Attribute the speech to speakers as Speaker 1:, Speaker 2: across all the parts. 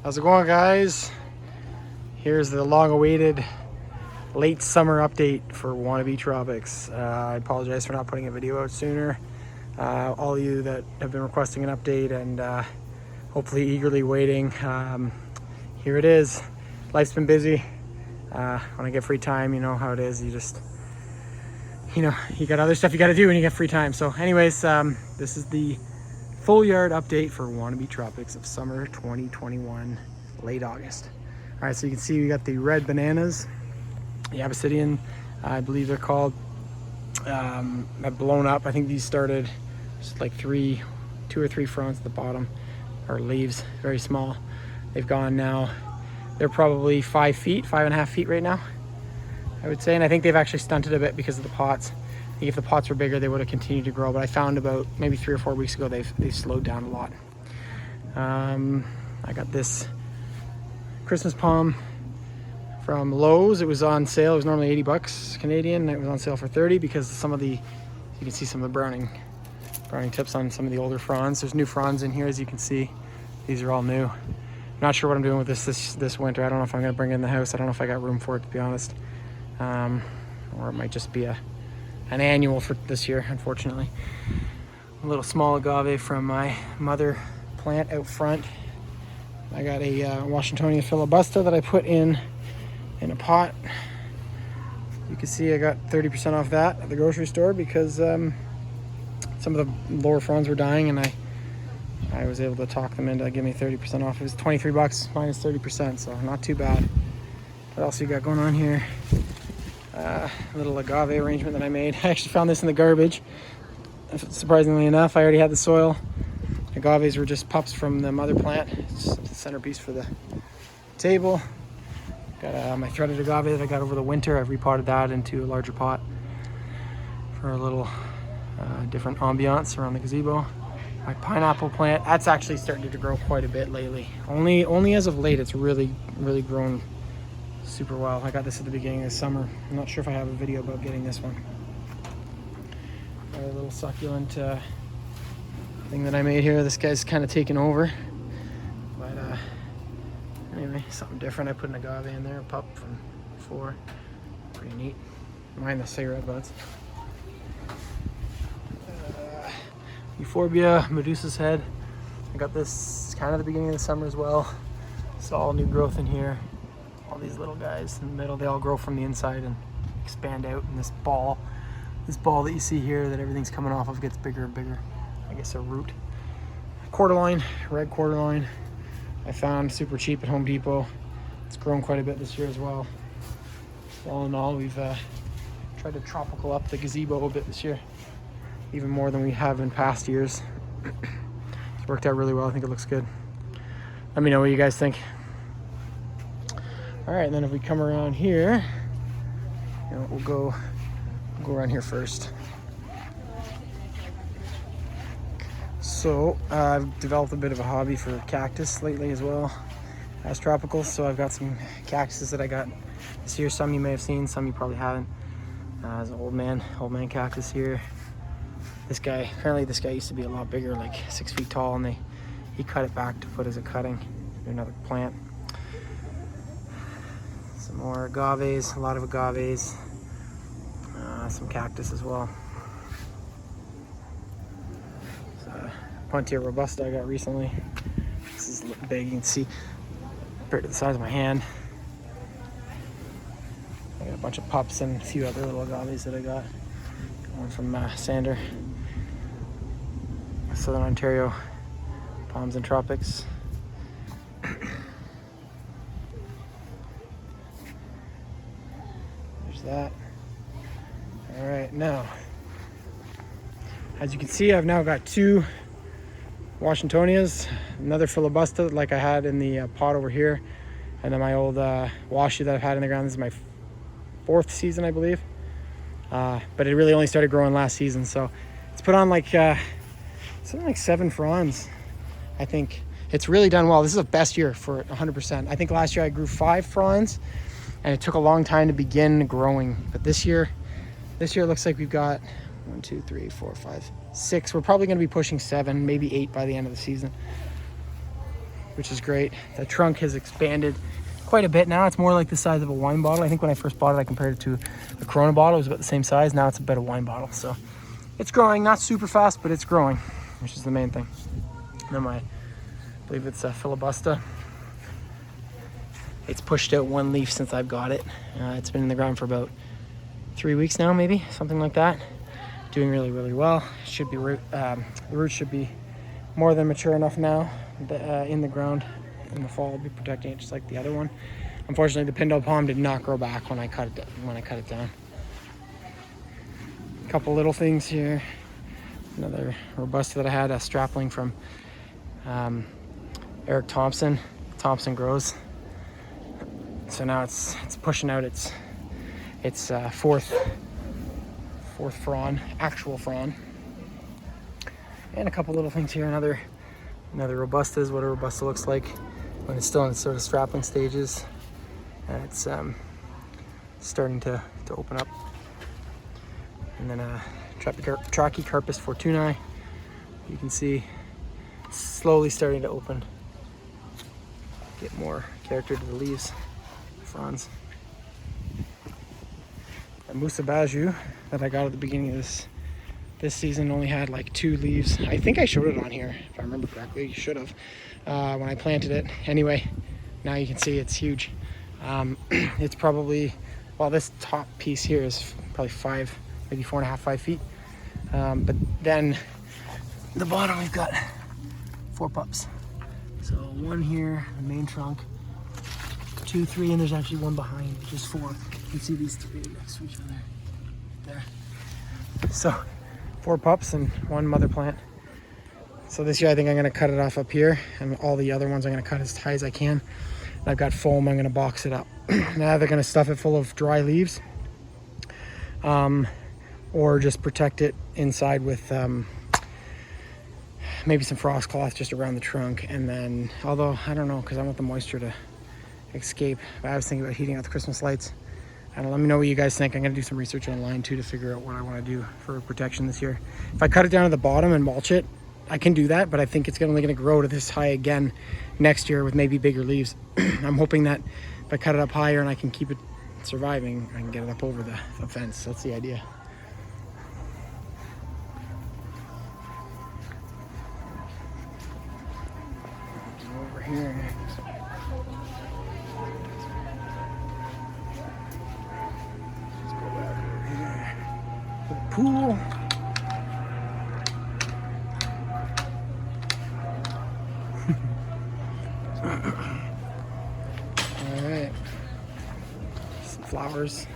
Speaker 1: How's it going, guys? Here's the long-awaited late summer update for Wannabe Tropics. I apologize for not putting a video out sooner. All of you that have been requesting an update and hopefully eagerly waiting, here it is. Life's been busy. When I get free time, you know how it is. You just, you got other stuff you got to do when you get free time. So anyways, this is the full yard update for Wannabe Tropics of summer 2021, late August. All right, so you can see we got the red bananas, the Abyssinian, I believe they're called, have blown up. I think these started just like two or three fronds at the bottom, or leaves, very small. They've gone now, they're probably 5 feet, 5.5 feet right now, I would say. And I think they've actually stunted a bit because of the pots. I think if the pots were bigger, they would have continued to grow, but I found about maybe 3 or 4 weeks ago, they've slowed down a lot. I got this Christmas palm from Lowe's. It was on sale. It was normally 80 bucks Canadian. It was on sale for 30 because some of the, you can see some of the browning tips on some of the older fronds. There's new fronds in here, as you can see. These are all new. I'm not sure what I'm doing with this winter. I don't know if I'm going to bring it in the house. I don't know if I got room for it, to be honest. Or it might just be an annual for this year, unfortunately. A little small agave from my mother plant out front. I got a Washingtonia filibusta that I put in a pot. You can see I got 30% off that at the grocery store because some of the lower fronds were dying, and I was able to talk them into giving me 30% off. It was 23 bucks minus 30%, so not too bad. What else you got going on here? A little agave arrangement that I made. I actually found this in the garbage. Surprisingly enough, I already had the soil. Agaves were just pups from the mother plant. It's the centerpiece for the table. Got my threaded agave that I got over the winter. I've repotted that into a larger pot for a little different ambiance around the gazebo. My pineapple plant, that's actually starting to grow quite a bit lately. Only as of late, it's really grown super well. I got this at the beginning of the summer. I'm not sure if I have a video about getting this one. Got a little succulent thing that I made here. This guy's kind of taken over, but anyway, something different. I put an agave in there, a pup from before. Pretty neat. Mind the cigarette butts. Euphorbia, Medusa's head. I got this kind of the beginning of the summer as well. It's all new growth in here. All these little guys in the middle, they all grow from the inside and expand out, and this ball that you see here that everything's coming off of gets bigger and bigger. I guess a root. Quarterline, red quarterline. I found super cheap at Home Depot. It's grown quite a bit this year as well. All in all, we've tried to tropical up the gazebo a bit this year, even more than we have in past years. It's worked out really well. I think it looks good. Let me know what you guys think. All right, and then if we come around here, we'll go around here first. So I've developed a bit of a hobby for cactus lately as well as tropicals. So I've got some cactuses that I got this year. Some you may have seen, some you probably haven't. There's an old man cactus here. Apparently this guy used to be a lot bigger, like 6 feet tall, and he cut it back to put as a cutting to another plant. Some more agaves, a lot of agaves, some cactus as well. Pontia robusta I got recently. This is big, you can see, compared to the size of my hand. I got a bunch of pups and a few other little agaves that I got. One from Sander, Southern Ontario, Palms and Tropics. There's that. All right, now, as you can see, I've now got 2 Washingtonias, another filibusta like I had in the pot over here, and then my old washi that I've had in the ground. This is my 4th season, I believe. But it really only started growing last season, so it's put on like something like 7 fronds. I think it's really done well. This is the best year for it, 100%. I think last year I grew 5 fronds, and it took a long time to begin growing. But this year it looks like we've got 1, 2, 3, 4, 5, 6. We're probably going to be pushing 7, maybe 8 by the end of the season. which is great. The trunk has expanded quite a bit now. It's more like the size of a wine bottle. I think when I first bought it, I compared it to a Corona bottle. It was about the same size. Now it's about a wine bottle. So it's growing, not super fast, but it's growing, which is the main thing. And then I believe it's a Filibusta. It's pushed out one leaf since I've got it. It's been in the ground for about 3 weeks now, maybe, something like that. Doing really, really well. Should be the roots should be more than mature enough now in the ground. In the fall, I'll be protecting it just like the other one. Unfortunately, the Pindle palm did not grow back when I cut it down. A couple little things here. Another Robusta that I had, a strapling from Eric Thompson. Thompson grows. So now it's pushing out its fourth frond, actual frond. And a couple little things here. Another Robusta is what a Robusta looks like when it's still in its sort of strapling stages. And it's starting to open up. And then Trachycarpus fortunae. You can see it's slowly starting to open. Get more character to the leaves, fronds. A Musabaju that I got at the beginning of this season only had like 2 leaves. I think I showed it on here, if I remember correctly. You should have when I planted it. Anyway, now you can see it's huge. It's probably, well, this top piece here is probably 5, maybe 4.5, 5 feet. But then the bottom we've got 4 pups. So 1 here, the main trunk, 2, 3, and there's actually 1 behind, which is 4. You can see these 3 next to each other. There. So 4 pups and 1 mother plant. So this year I think I'm gonna cut it off up here, and all the other ones I'm gonna cut as high as I can. And I've got foam, I'm gonna box it up. Now they're gonna stuff it full of dry leaves, or just protect it inside with maybe some frost cloth just around the trunk. And then, although I don't know, because I want the moisture to escape, but I was thinking about heating out the Christmas lights. And let me know what you guys think. I'm gonna do some research online too to figure out what I want to do for protection this year. If I cut it down to the bottom and mulch it, I can do that, but I think it's only gonna grow to this high again next year with maybe bigger leaves. I'm hoping that if I cut it up higher and I can keep it surviving, I can get it up over the fence. That's the idea. Over here next. Pool. Alright. Some flowers.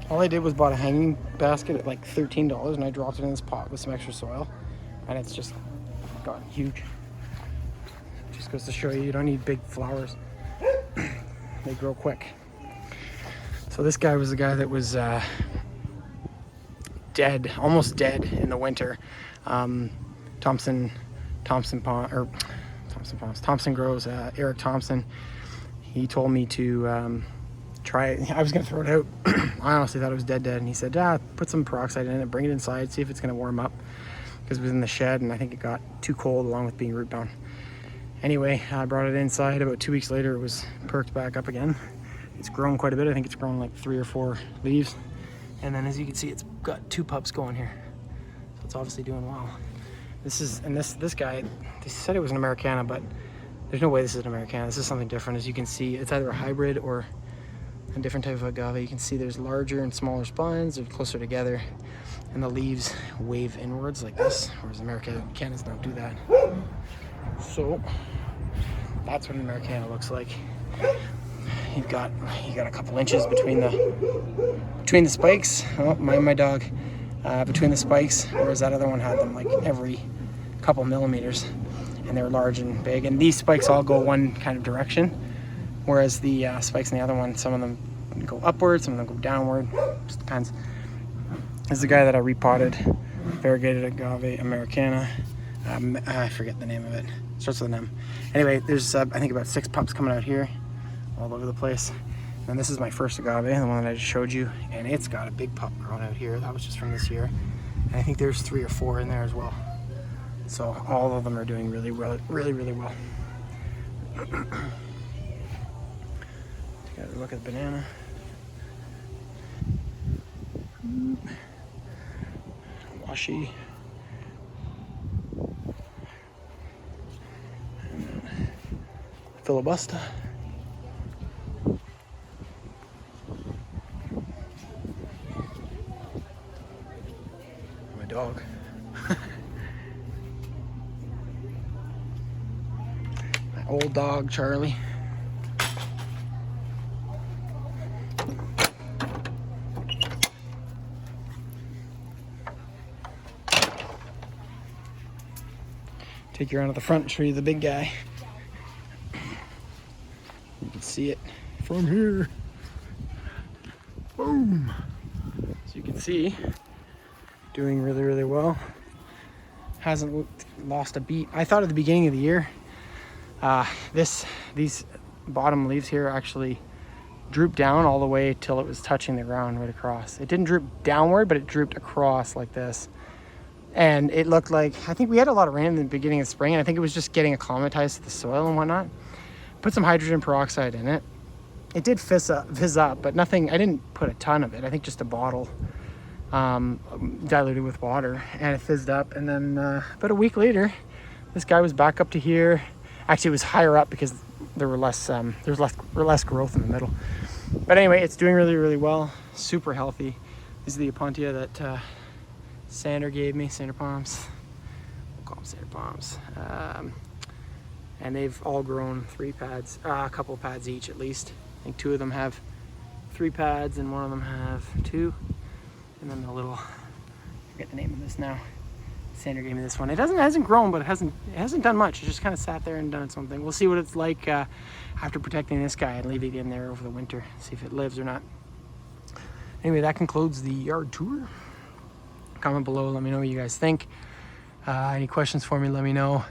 Speaker 1: All I did was bought a hanging basket at like $13 and I dropped it in this pot with some extra soil and it's just gotten huge. Just goes to show you don't need big flowers. They grow quick. So this guy was the guy that was dead, almost dead in the winter. Thompson grows, Eric Thompson. He told me to try it. I was gonna throw it out. I honestly thought it was dead, and he said, put some peroxide in it, bring it inside, see if it's gonna warm up, because it was in the shed and I think it got too cold along with being root bound. Anyway, I brought it inside. About 2 weeks later, it was perked back up again. It's grown quite a bit. I think it's grown like 3 or 4 leaves. And then as you can see, it's got 2 pups going here. So it's obviously doing well. This guy, they said it was an Americana, but there's no way this is an Americana. This is something different. As you can see, it's either a hybrid or a different type of agave. You can see there's larger and smaller spines. They're closer together. And the leaves wave inwards like this, whereas Americanas don't do that. So that's what an Americana looks like. You got a couple inches between the spikes. Oh, my dog. Between the spikes, whereas that other one had them like every couple millimeters, and they're large and big. And these spikes all go one kind of direction, whereas the spikes in the other one, some of them go upward, some of them go downward. Just depends. This is the guy that I repotted, Variegated Agave Americana. I forget the name of it. Starts with an M. Anyway, there's I think about 6 pups coming out here, all over the place. And this is my first agave, the one that I just showed you, and it's got a big pup growing out here. That was just from this year. And I think there's 3 or 4 in there as well. So all of them are doing really well, really well. Got a look at the banana. Washy. And then filibuster. My dog. My old dog, Charlie. Take you around to the front and show you the big guy. You can see it from here. Boom. So you can see, doing really, really well. Hasn't lost a beat. I thought at the beginning of the year, these bottom leaves here actually drooped down all the way till it was touching the ground right across. It didn't droop downward, but it drooped across like this. And it looked like, I think we had a lot of rain in the beginning of spring, and I think it was just getting acclimatized to the soil and whatnot. Put some hydrogen peroxide in it. It did fizz up, but nothing, I didn't put a ton of it. I think just a bottle diluted with water, and it fizzed up. And then about a week later, this guy was back up to here. Actually, it was higher up because there was less growth in the middle. But anyway, it's doing really, really well. Super healthy. These are the Opuntia that Sander gave me, Sander palms. We'll call them Sander palms. And they've all grown 3 pads, a couple pads each at least. I think 2 of them have 3 pads and 1 of them have 2. And then the little, I forget the name of this now. Sander gave me this one. It hasn't grown, but it hasn't done much. It just kind of sat there and done its own thing. We'll see what it's like after protecting this guy and leaving it in there over the winter. See if it lives or not. Anyway, that concludes the yard tour. Comment below, let me know what you guys think. Any questions for me, let me know.